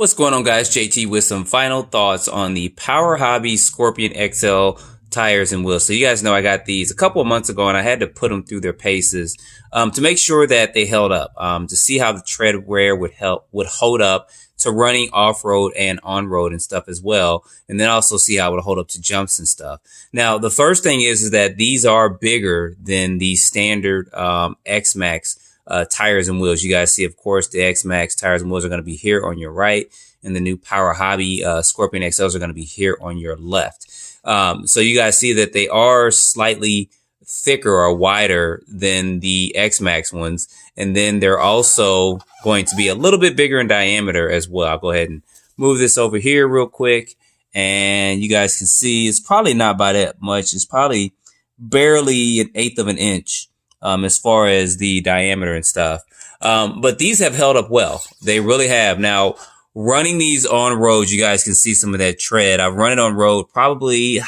What's going on, guys? JT with some final thoughts on the Power Hobby Scorpion XL tires and wheels. So you guys know I got these a couple of months ago and I had to put them through their paces to make sure that they held up, to see how the tread wear would hold up to running off-road and on-road and stuff as well. And then also see how it would hold up to jumps and stuff. Now, the first thing is that these are bigger than the standard X-Max tires and wheels. You guys see, of course, the X-Max tires and wheels are going to be here on your right, and the new Power Hobby Scorpion XLs are going to be here on your left. So you guys see that they are slightly thicker or wider than the X-Max ones, and then they're also going to be a little bit bigger in diameter as well. I'll go ahead and move this over here real quick, and you guys can see it's probably not by that much. It's probably barely 1/8 of an inch as far as the diameter and stuff. But these have held up well. They really have. Now, running these on road, you guys can see some of that tread. I've run it on road probably,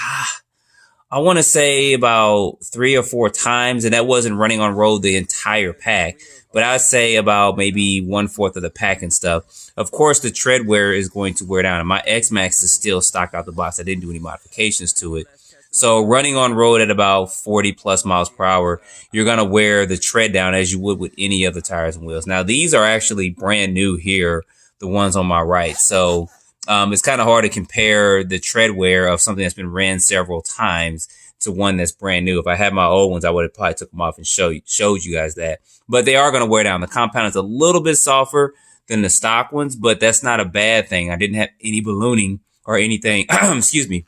I want to say about 3 or 4 times, and that wasn't running on road the entire pack, but I'd say about maybe 1/4 of the pack and stuff. Of course, the tread wear is going to wear down, and my X-Max is still stock out the box. I didn't do any modifications to it. So running on road at about 40 plus miles per hour, you're going to wear the tread down as you would with any other tires and wheels. Now, these are actually brand new here, the ones on my right. So it's kind of hard to compare the tread wear of something that's been ran several times to one that's brand new. If I had my old ones, I would have probably took them off and showed you guys that. But they are going to wear down. The compound is a little bit softer than the stock ones, but that's not a bad thing. I didn't have any ballooning or anything, excuse me,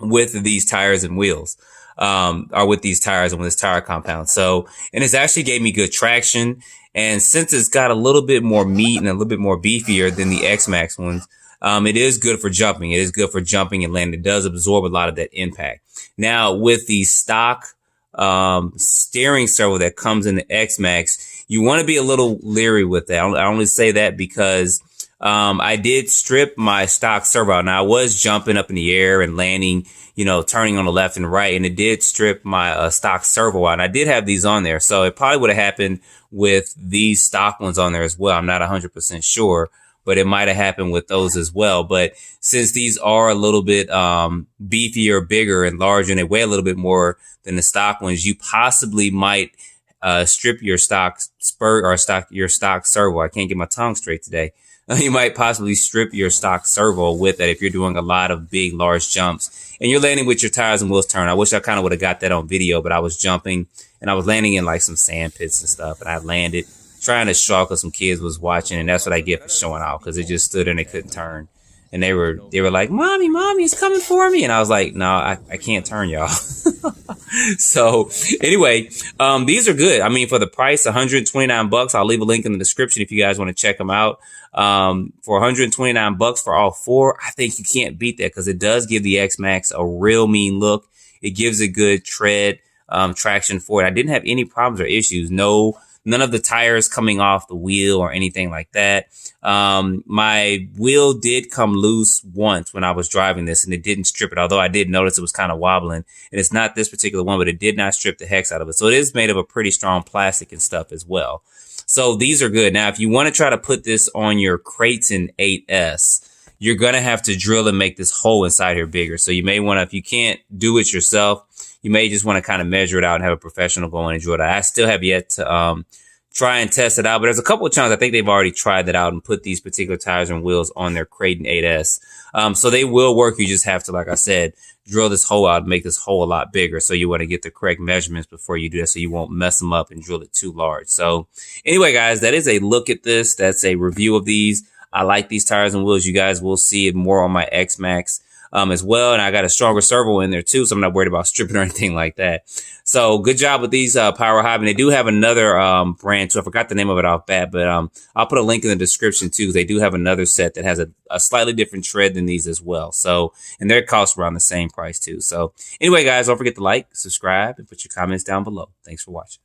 with these tires and wheels, or with these tires and with this tire compound. So, and it's actually gave me good traction. And since it's got a little bit more meat and a little bit more beefier than the X-Max ones, it is good for jumping. It is good for jumping and landing. It does absorb a lot of that impact. Now, with the stock steering servo that comes in the X-Max, you want to be a little leery with that. I only say that because I did strip my stock servo out. Now, I was jumping up in the air and landing, you know, turning on the left and right, and it did strip my stock servo out. And I did have these on there, so it probably would have happened with these stock ones on there as well. I'm not 100% sure, but it might have happened with those as well. But since these are a little bit beefier, bigger, and larger, and they weigh a little bit more than the stock ones, you possibly might strip your stock spur or your stock servo. I can't get my tongue straight today. You might possibly strip your stock servo with that if you're doing a lot of big, large jumps and you're landing with your tires and wheels turned. I wish I kind of would have got that on video, but I was jumping and I was landing in like some sand pits and stuff, and I landed trying to show because some kids was watching, and that's what I get for showing out, because it just stood there and they couldn't turn. And they were like, mommy, it's coming for me. And I was like, no, I can't turn, y'all. So anyway, these are good. I mean, for the price, $129. I'll leave a link in the description if you guys want to check them out. For $129 for all 4, I think you can't beat that, because it does give the X-Max a real mean look. It gives a good tread, traction for it. I didn't have any problems or issues. None of the tires coming off the wheel or anything like that. My wheel did come loose once when I was driving this, and it didn't strip it, although I did notice it was kind of wobbling. And it's not this particular one, but it did not strip the hex out of it. So it is made of a pretty strong plastic and stuff as well. So these are good. Now, if you want to try to put this on your Creighton 8S, you're going to have to drill and make this hole inside here bigger. So you may want to, if you can't do it yourself, you may just want to kind of measure it out and have a professional go in and drill it out. I still have yet to try and test it out, but there's a couple of times I think they've already tried that out and put these particular tires and wheels on their Creighton 8S. So they will work. You just have to, like I said, drill this hole out and make this hole a lot bigger. So you want to get the correct measurements before you do that, so you won't mess them up and drill it too large. So anyway, guys, that is a look at this. That's a review of these. I like these tires and wheels. You guys will see it more on my X-Max as well. And I got a stronger servo in there too, so I'm not worried about stripping or anything like that. So good job with these Power Hobby. And they do have another brand too. I forgot the name of it off bat, but I'll put a link in the description too. They do have another set that has a slightly different tread than these as well. So, and their costs around the same price too. So anyway, guys, don't forget to like, subscribe, and put your comments down below. Thanks for watching.